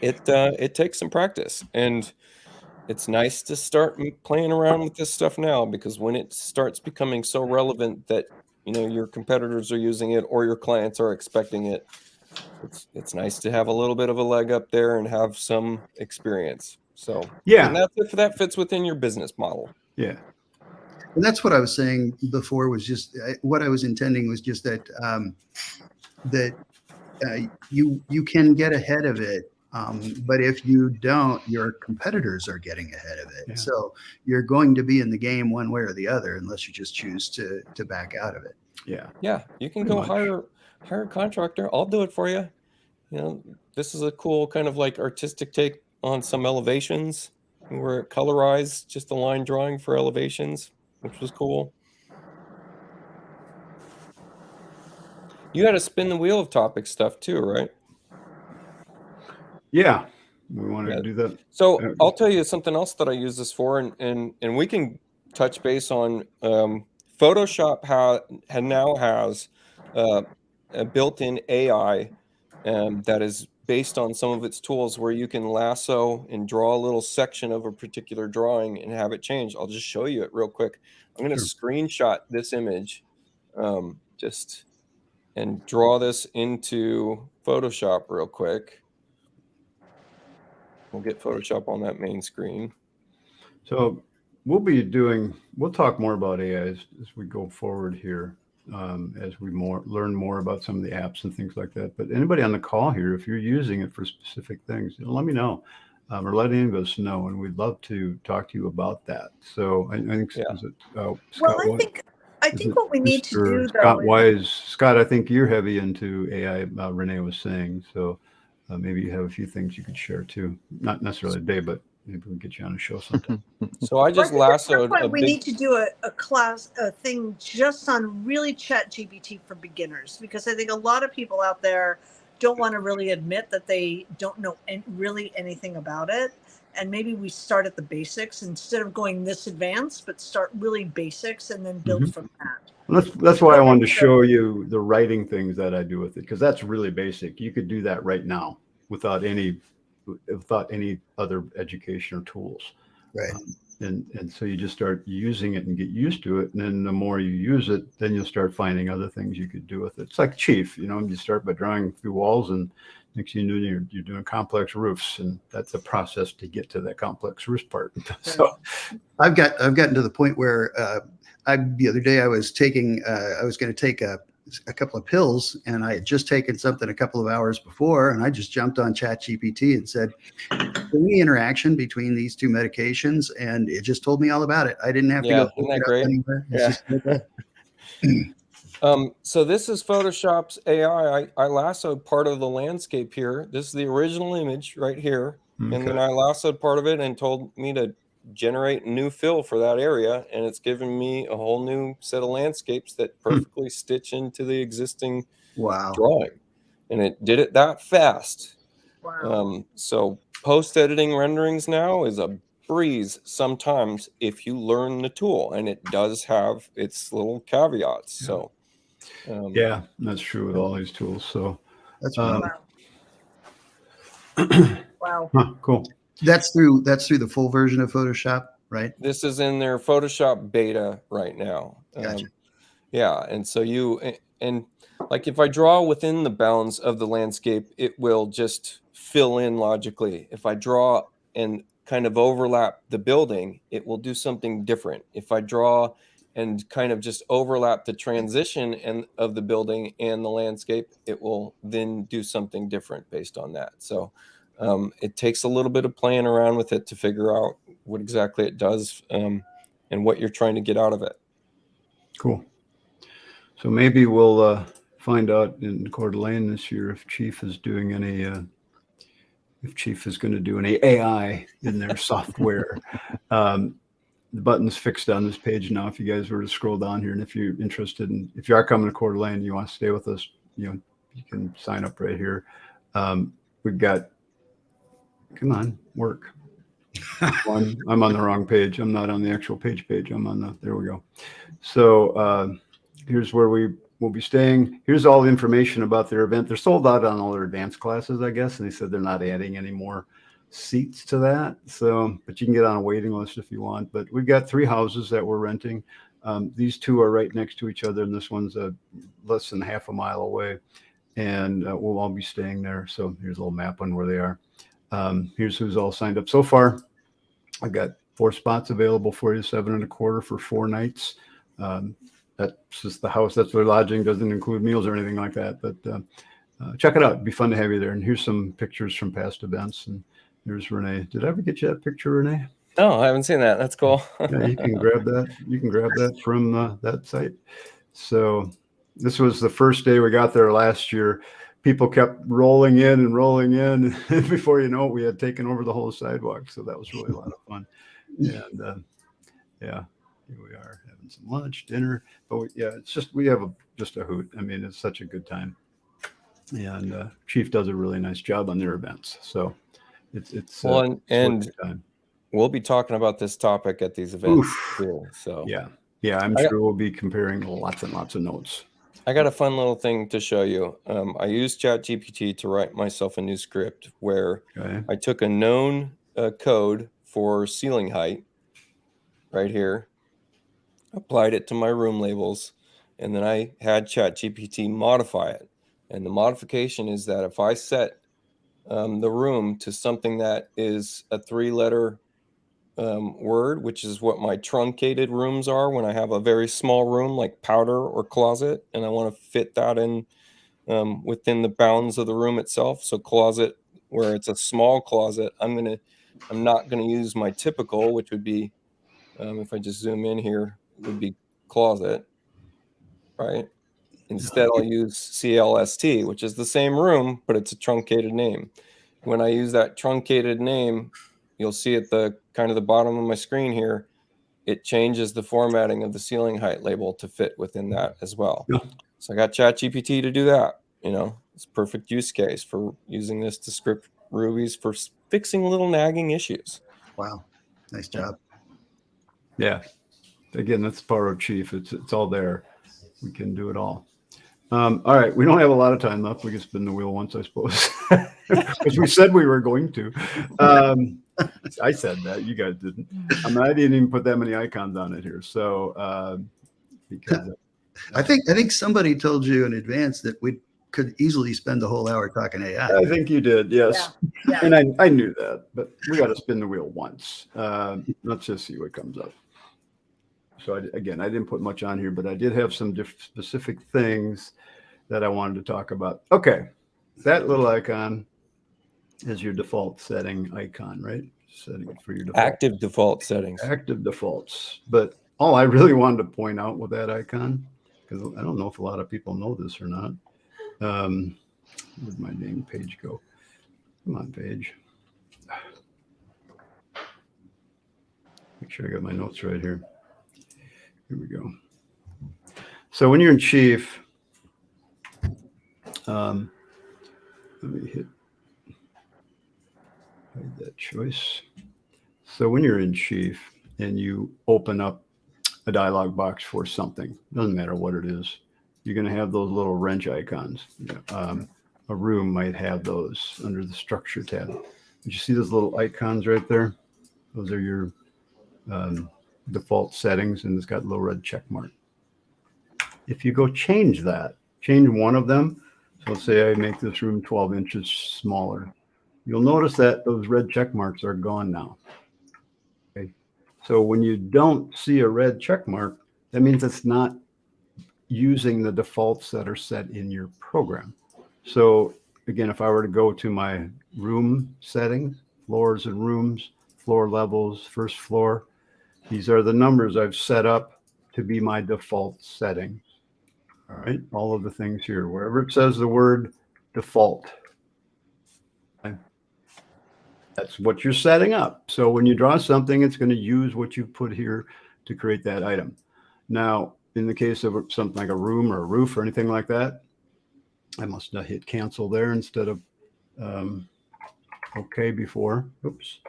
it takes some practice, and it's nice to start playing around with this stuff now, because when it starts becoming so relevant that your competitors are using it or your clients are expecting it, it's nice to have a little bit of a leg up there and have some experience. So Yeah. and that's if that fits within your business model. Yeah. And that's what I was saying before, was just what I was intending was just that you can get ahead of it. But if you don't, your competitors are getting ahead of it. Yeah. So you're going to be in the game one way or the other, unless you just choose to back out of it. Yeah. Yeah, you can Pretty go much. hire a contractor. I'll do it for you. This is a cool kind of like artistic take on some elevations, where it colorized just a line drawing for elevations, which was cool. You had to spin the wheel of topic stuff too, right? Yeah. We want to Yeah. do that. So I'll tell you something else that I use this for, and we can touch base on Photoshop. Now has a built-in AI that is based on some of its tools, where you can lasso and draw a little section of a particular drawing and have it change. I'll just show you it real quick. I'm going to screenshot this image and draw this into Photoshop real quick. We'll get Photoshop on that main screen. So we'll talk more about AI as we go forward here, as we learn more about some of the apps and things like that. But anybody on the call here, if you're using it for specific things, let me know, or let any of us know, and we'd love to talk to you about that. So I think, Yeah. Scott, I think what we need to do, though, Scott Wise. Scott, I think you're heavy into AI. Rene was saying, so maybe you have a few things you could share too. Not necessarily today, but maybe we can get you on a show sometime. So I just lassoed a we big. need to do a thing just on really ChatGPT for beginners, because I think a lot of people out there don't want to really admit that they don't know really anything about it. And maybe we start at the basics instead of going this advanced, but start really basics and then build from that. Well, that's why I wanted to show you the writing things that I do with it, because that's really basic. You could do that right now without any other education or tools. Right. And so you just start using it and get used to it. And then the more you use it, then you'll start finding other things you could do with it. It's like Chief, you start by drawing a few walls, and next thing you know, you're doing complex roofs, and that's a process to get to that complex roof part. So I've gotten to the point where the other day I was going to take a couple of pills, and I had just taken something a couple of hours before, and I just jumped on ChatGPT and said, any interaction between these two medications, and it just told me all about it. I didn't have to go Isn't look that it up great? anywhere. It's Yeah. just okay. So this is Photoshop's AI. I lassoed part of the landscape here. This is the original image right here. And then I lassoed part of it and told me to generate new fill for that area. And it's given me a whole new set of landscapes that perfectly stitch into the existing Wow. drawing. And it did it that fast. Wow. So post-editing renderings now is a breeze sometimes if you learn the tool, and it does have its little caveats. So yeah, that's true with all these tools. So That's Wow. Wow. cool. That's through the full version of Photoshop, right? this is in their Photoshop beta right now. Gotcha. Yeah, and so and like if I draw within the bounds of the landscape, it will just fill in logically. If I draw and kind of overlap the building, it will do something different. If I draw and kind of just overlap the transition and of the building and the landscape, it will then do something different based on that. So it takes a little bit of playing around with it to figure out what exactly it does and what you're trying to get out of it. Cool. So maybe we'll find out in Coeur d'Alene this year if Chief is doing any, if Chief is going to do any AI in their software. The button's fixed on this page now. If you guys were to scroll down here, and if you're interested in, if you are coming to Coeur d'Alene, you want to stay with us, you can sign up right here. We've got, come on, work. I'm on the wrong page. I'm not on the actual page. I'm on the, there we go. So here's where we will be staying. Here's all the information about their event. They're sold out on all their advanced classes, I guess. And they said they're not adding any more seats to that. So, but you can get on a waiting list if you want. But we've got 3 houses that we're renting. These 2 are right next to each other, and this one's less than half a mile away. And we'll all be staying there. So here's a little map on where they are. Here's who's all signed up so far. I've got 4 spots available for you, $7.25 for 4 nights. That's just the house. That's their lodging. Doesn't include meals or anything like that. But check it out. It'd be fun to have you there. And here's some pictures from past events. And here's Rene. Did I ever get you that picture, Rene? Oh, I haven't seen that. That's cool. Yeah, you can grab that. You can grab that from that site. So this was the first day we got there last year. People kept rolling in. And before you know it, we had taken over the whole sidewalk. So that was really a lot of fun. And yeah, here we are having some lunch, dinner. But it's just, we have just a hoot. I mean, it's such a good time. And Chief does a really nice job on their events. So it's well, and good time. We'll be talking about this topic at these events too. So yeah, I'm sure we'll be comparing lots and lots of notes. I got a fun little thing to show you. I used ChatGPT to write myself a new script where I took a known code for ceiling height right here, applied it to my room labels, and then I had ChatGPT modify it. And the modification is that if I set the room to something that is a 3-letter word, which is what my truncated rooms are when I have a very small room like powder or closet, and I want to fit that in within the bounds of the room itself. So closet, where it's a small closet, I'm not gonna use my typical, which would be if I just zoom in here, would be closet, right? Instead, I'll use CLST, which is the same room, but it's a truncated name. When I use that truncated name, you'll see at the kind of the bottom of my screen here, it changes the formatting of the ceiling height label to fit within that as well. So I got ChatGPT to do that. It's a perfect use case for using this to script Rubies for fixing little nagging issues. Wow. Nice job. Yeah. Again, that's the power of Chief. It's all there. We can do it all. All right. We don't have a lot of time left. We can spin the wheel once, I suppose, because we said we were going to. I said that. You guys didn't. I mean, I didn't even put that many icons on it here. So because I think somebody told you in advance that we could easily spend the whole hour talking AI. I think you did, yes. Yeah. And I knew that, but we got to spin the wheel once. Let's just see what comes up. So again, I didn't put much on here, but I did have some specific things that I wanted to talk about. Okay, that little icon is your default setting icon, right? Setting it for your default. Active default settings. Active defaults. But all I really wanted to point out with that icon, because I don't know if a lot of people know this or not. Where'd my name page go? Come on, page. Make sure I got my notes right here. Here we go. So when you're in Chief, let me hide that choice. So when you're in Chief and you open up a dialog box for something, doesn't matter what it is, you're going to have those little wrench icons. A room might have those under the structure tab. Did you see those little icons right there? Those are your default settings, and it's got a little red check mark. If you go change one of them, so let's say I make this room 12 inches smaller, you'll notice that those red check marks are gone now. Okay. So when you don't see a red check mark, that means it's not using the defaults that are set in your program. So again, if I were to go to my room settings, floors and rooms, floor levels, first floor, these are the numbers I've set up to be my default settings. All right, all of the things here, wherever it says the word default, okay, that's what you're setting up. So when you draw something, it's going to use what you put here to create that item. Now, in the case of something like a room or a roof or anything like that, I must not hit cancel there instead of OK before. Oops.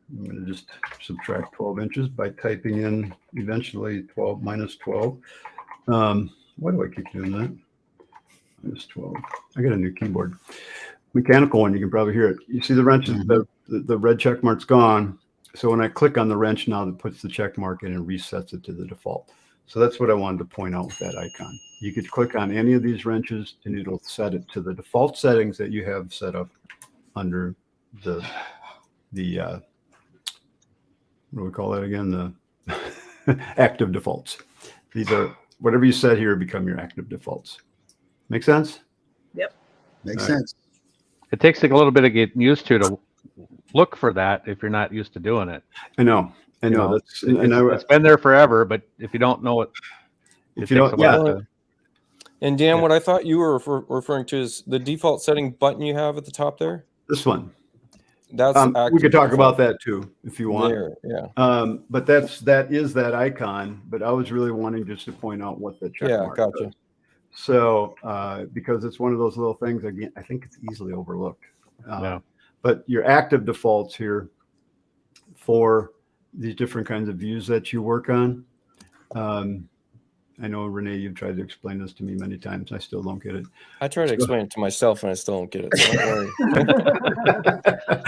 I'm going to just subtract 12 inches by typing in eventually 12 minus 12. Why do I keep doing that? Minus 12. I got a new keyboard. Mechanical one, you can probably hear it. You see the wrench, the red check mark's gone. So when I click on the wrench now, that puts the check mark in and resets it to the default. So that's what I wanted to point out with that icon. You could click on any of these wrenches and it'll set it to the default settings that you have set up under the what do we call that again? The active defaults. These are whatever you set here become your active defaults. Make sense? Yep. Makes sense. It takes a little bit of getting used to look for that if you're not used to doing it. I know. That's It's been there forever, but if you don't know it, if you don't, yeah. And Dan, what I thought you were referring to is the default setting button you have at the top there. This one. That's we could talk about that too if you want. There, yeah. But that is that icon. But I was really wanting just to point out what the check mark gotcha. does. So because it's one of those little things, again, I think it's easily overlooked. But your active defaults here for these different kinds of views that you work on. I know, Rene, you've tried to explain this to me many times. I still don't get it. I try to explain it to myself and I still don't get it. So don't worry.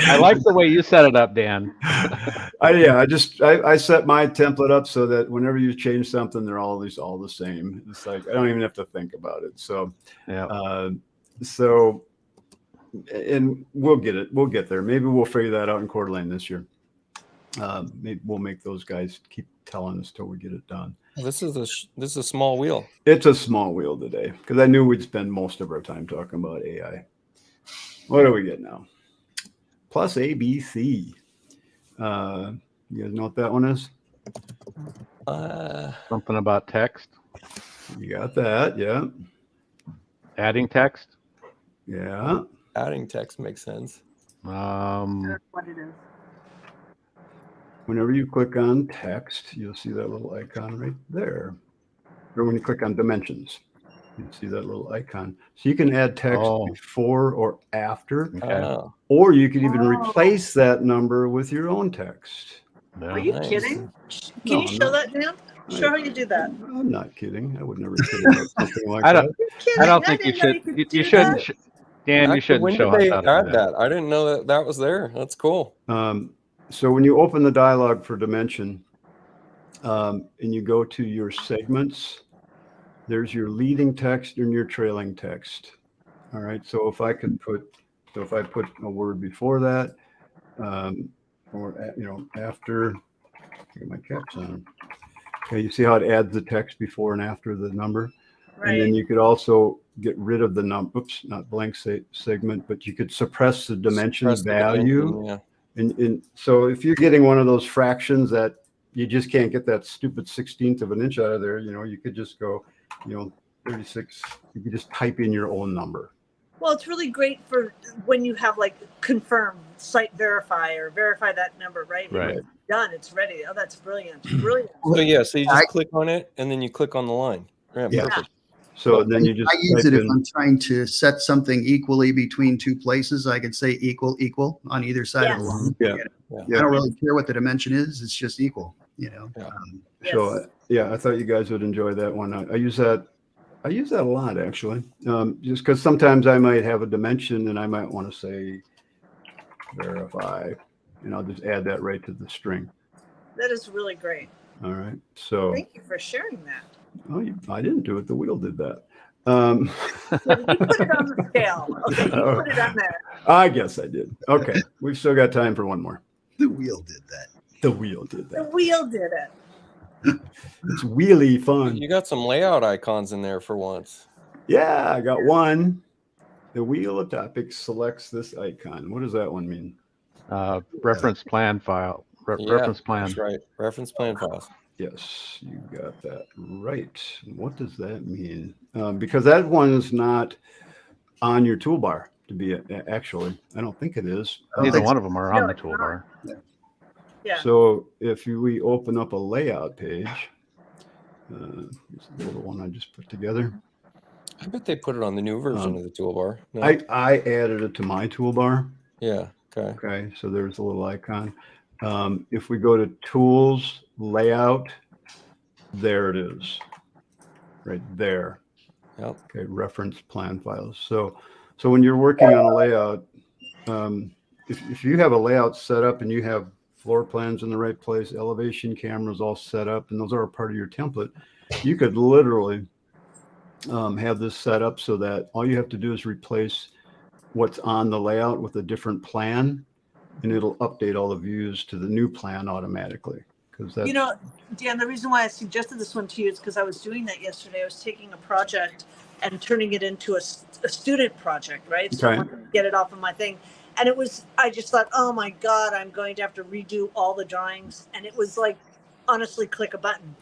I like the way you set it up, Dan. I set my template up so that whenever you change something, they're all the same. It's like I don't even have to think about it. So and we'll get it. We'll get there. Maybe we'll figure that out in Coeur d'Alene this year. Maybe we'll make those guys keep telling us till we get it done. This is a small wheel. It's a small wheel today because I knew we'd spend most of our time talking about AI. What do we get now? Plus ABC. You guys know what that one is? Something about text. You got that, yeah. Adding text. Yeah. Adding text makes sense. That's what it is. Whenever you click on text, you'll see that little icon right there. Or when you click on dimensions, you see that little icon. So you can add text before or after, or you can even replace that number with your own text. Are you kidding? Can you show that, Dan? Show how you do that. I'm not kidding. I would never kid about something like that. I don't think you should. You shouldn't. Dan, you shouldn't show us how to add do that. I didn't know that was there. That's cool. So when you open the dialog for dimension, and you go to your segments, there's your leading text and your trailing text. All right. So if I put a word before that, or after, get my caps on. Okay, you see how it adds the text before and after the number, and then you could also get rid of the oops, not blank segment, but you could suppress the dimension value. Yeah. And so if you're getting one of those fractions that you just can't get that stupid 16th of an inch out of there, you could just go, 36. You could just type in your own number. Well, it's really great for when you have like confirm, site verify, or verify that number, right? Right. It's done. It's ready. Oh, that's brilliant. Brilliant. So yeah, so you just click on it and then you click on the line. Yeah, perfect. So then you just I use it if I'm trying to set something equally between two places. I could say equal on either side of the line. Yeah. I don't really care what the dimension is. It's just equal, Yeah. So I thought you guys would enjoy that one. I use that a lot, actually, just because sometimes I might have a dimension and I might want to say verify, and I'll just add that right to the string. That is really great. All right. So thank you for sharing that. Oh, I didn't do it. The wheel did that. You put it on the scale. Okay, you put it on there. I guess I did. Okay. We've still got time for one more. The wheel did that. The wheel did The that. wheel did it. It's really fun. You got some layout icons in there for once. Yeah, I got one. The wheel of topics selects this icon. What does that one mean? Reference plan file. Reference plan. That's right. Reference plan files. Yes, you got that right. What does that mean? Because that one is not on your toolbar to be actually. I don't think it is. Neither one of them are on the toolbar. Yeah. So if we open up a layout page, it's the little one I just put together. I bet they put it on the new version of the toolbar. No? I added it to my toolbar. Yeah. Okay. Okay, so there's a little icon. If we go to Tools, Layout, there it is, right there. Yep. Okay, reference plan files. So when you're working on a layout, if you have a layout set up and you have floor plans in the right place, elevation cameras all set up, and those are a part of your template, you could literally have this set up so that all you have to do is replace what's on the layout with a different plan, and it'll update all the views to the new plan automatically. Because that's, Dan, the reason why I suggested this one to you is because I was doing that yesterday. I was taking a project and turning it into a student project, right? So I wanted to get it off of my thing. And I just thought, oh my God, I'm going to have to redo all the drawings. And it was like, honestly, click a button.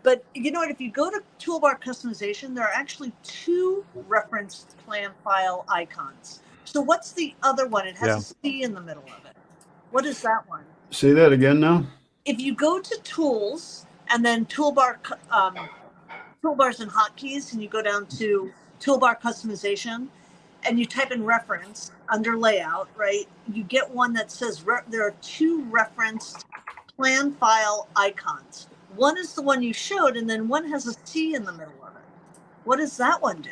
But you know what? If you go to toolbar customization, there are actually 2 reference plan file icons. So what's the other one? It has a C in the middle of it. What is that one? say that again now. If you go to tools and then toolbars and hotkeys, and you go down to toolbar customization and you type in reference under layout, right? You get one that says there are 2 referenced plan file icons. One is the one you showed, and then one has a C in the middle of it. What does that one do?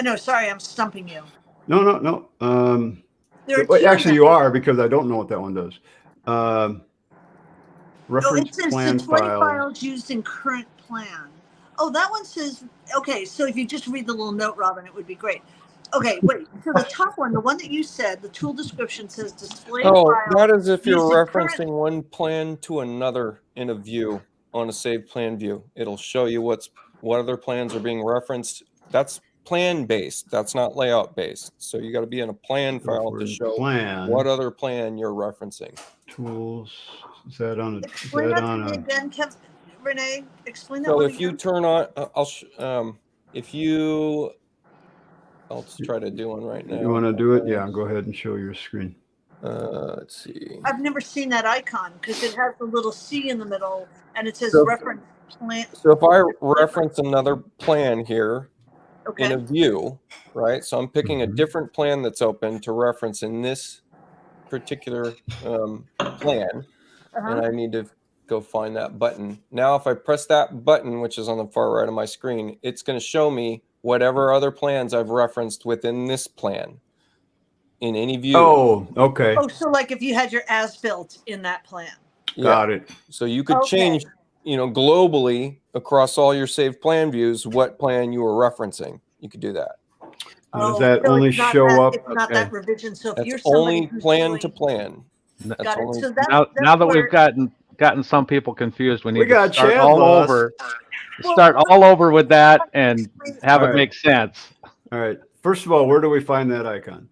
No, sorry, I'm stumping you. No. Actually, you are, because I don't know what that one does. Reference it says plan display file. files used in current plan. Oh, that one says, okay, so if you just read the little note, Robin, it would be great. Okay, wait. So the top one, the one that you said, the tool description says display file. That is if you're using referencing one plan to another in a view on a saved plan view. It'll show you what other plans are being referenced. That's plan based. That's not layout based. So you got to be in a plan file to show what other plan you're referencing. Tools. Is that on a? Explain that to me again, Rene. Explain that. So if you turn on, I'll try to do one right now. You want to do it? Yeah, go ahead and show your screen. Let's see. I've never seen that icon because it has a little C in the middle and it says reference plan. So if I reference another plan here in a view, right? So I'm picking a different plan that's open to reference in this particular plan, and I need to go find that button. Now, if I press that button, which is on the far right of my screen, it's going to show me whatever other plans I've referenced within this plan. in any view. Oh, okay. Oh, so like if you had your as-built in that plan. Got it. So you could Okay. change, globally across all your saved plan views, what plan you were referencing. You could do that. Now, does that so only it's not show that, up? It's not Okay. that revision. So if That's you're somebody only who's plan doing, to plan. That's got it. only, So that's, Now that's that where, we've gotten some people confused, we We need to got start all Chatbots. over. Well, Start hold all over with that and have All it right. make sense. All right. First of all, where do we find that icon?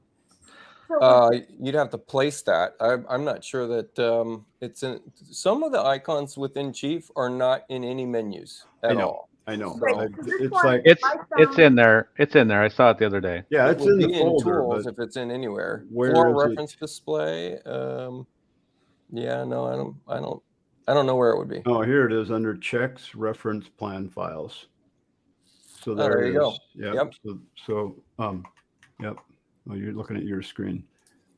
you'd have to place that. I'm not sure that it's in. Some of the icons within Chief are not in any menus at all. I know. Right, So so this It's one, like, It's I in there. It's in there. I saw it the other day. yeah, it it's would in the be in folder, tools but if it's in anywhere. where Floor is it? reference display. Yeah, no, I don't know where it would be. oh, here it is under checks, reference plan files. So there there you it go. is. Yep. Yep. Yep. Oh, you're looking at your screen.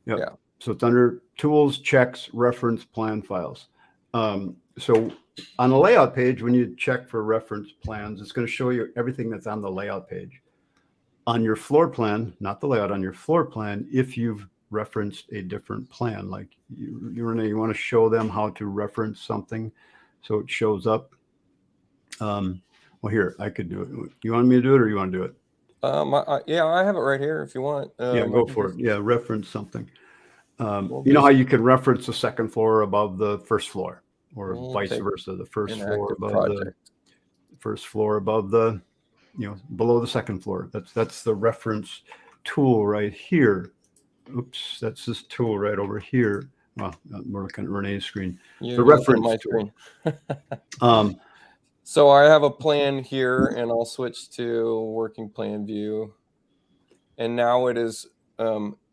Yep. Yeah. So it's under tools, checks, reference plan files. So on the layout page, when you check for reference plans, it's going to show you everything that's on the layout page. On your floor plan, not the layout, on your floor plan, if you've referenced a different plan, like Rene, you want to show them how to reference something so it shows up. Well, here, I could do it. You want me to do it or you want to do it? Yeah, I have it right here if you want. Yeah, go for it. Yeah, reference something. We'll You know how just- you can reference the second floor above the first floor, or We'll vice take versa, the first an floor active above the project. first floor above the, below the second floor. That's the reference tool right here. Oops, that's this tool right over here. Well, we're looking at Renee's screen. You're The looking at reference my tool. screen. So I have a plan here, and I'll switch to working plan view. And now it is,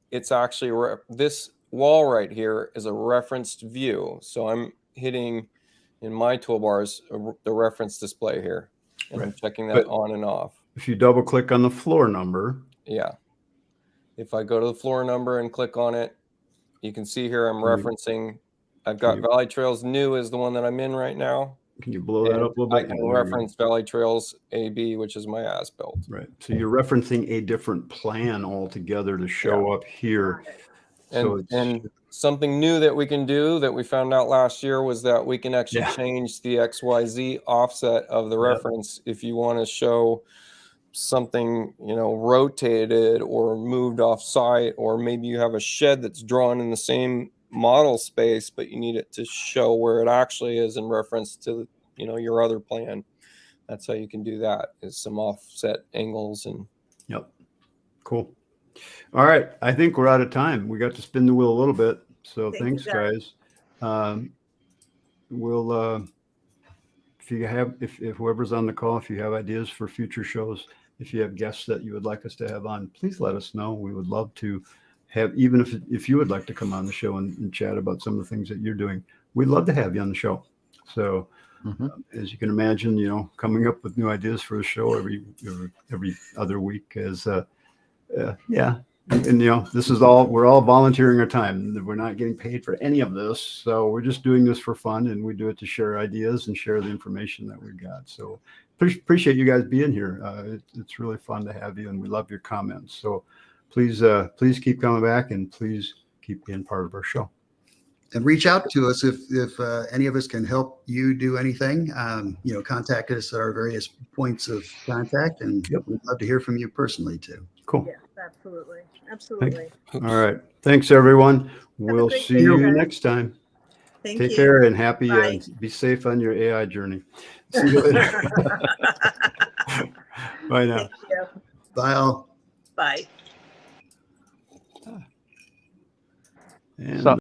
it's actually, this wall right here is a referenced view. So I'm hitting in my toolbars the reference display here, and I'm checking that on and off. If you double click on the floor number. Yeah. If I go to the floor number and click on it, you can see here I'm referencing, I've got Valley Trails New is the one that I'm in right now. Can you blow that up a little bit? I can reference Valley Trails AB, which is my as-built. Right. So you're referencing a different plan altogether to show up here. And something new that we can do that we found out last year was that we can actually change the XYZ offset of the reference if you want to show something, rotated or moved off site, or maybe you have a shed that's drawn in the same model space, but you need it to show where it actually is in reference to, your other plan. That's how you can do that, is some offset angles. And Yep. Cool. All right. I think we're out of time. We got to spin the wheel a little bit. So thanks, guys. We'll, if whoever's on the call, if you have ideas for future shows, if you have guests that you would like us to have on, please let us know. We would love to have, even if you would like to come on the show and chat about some of the things that you're doing, we'd love to have you on the show. So as you can imagine, coming up with new ideas for the show every other week is, And this is we're all volunteering our time. We're not getting paid for any of this. So we're just doing this for fun, and we do it to share ideas and share the information that we've got. So appreciate you guys being here. It's really fun to have you, and we love your comments. So please keep coming back, and please keep being part of our show. And reach out to us if any of us can help you do anything. Contact us at our various points of contact, and we'd love to hear from you personally too. Cool. Yes, absolutely. Absolutely. All right. Thanks, everyone. We'll see you next time. Thank you. Take care and happy. Bye. Be safe on your AI journey. See you later. Bye now. Thank you. Bye all. Bye. And So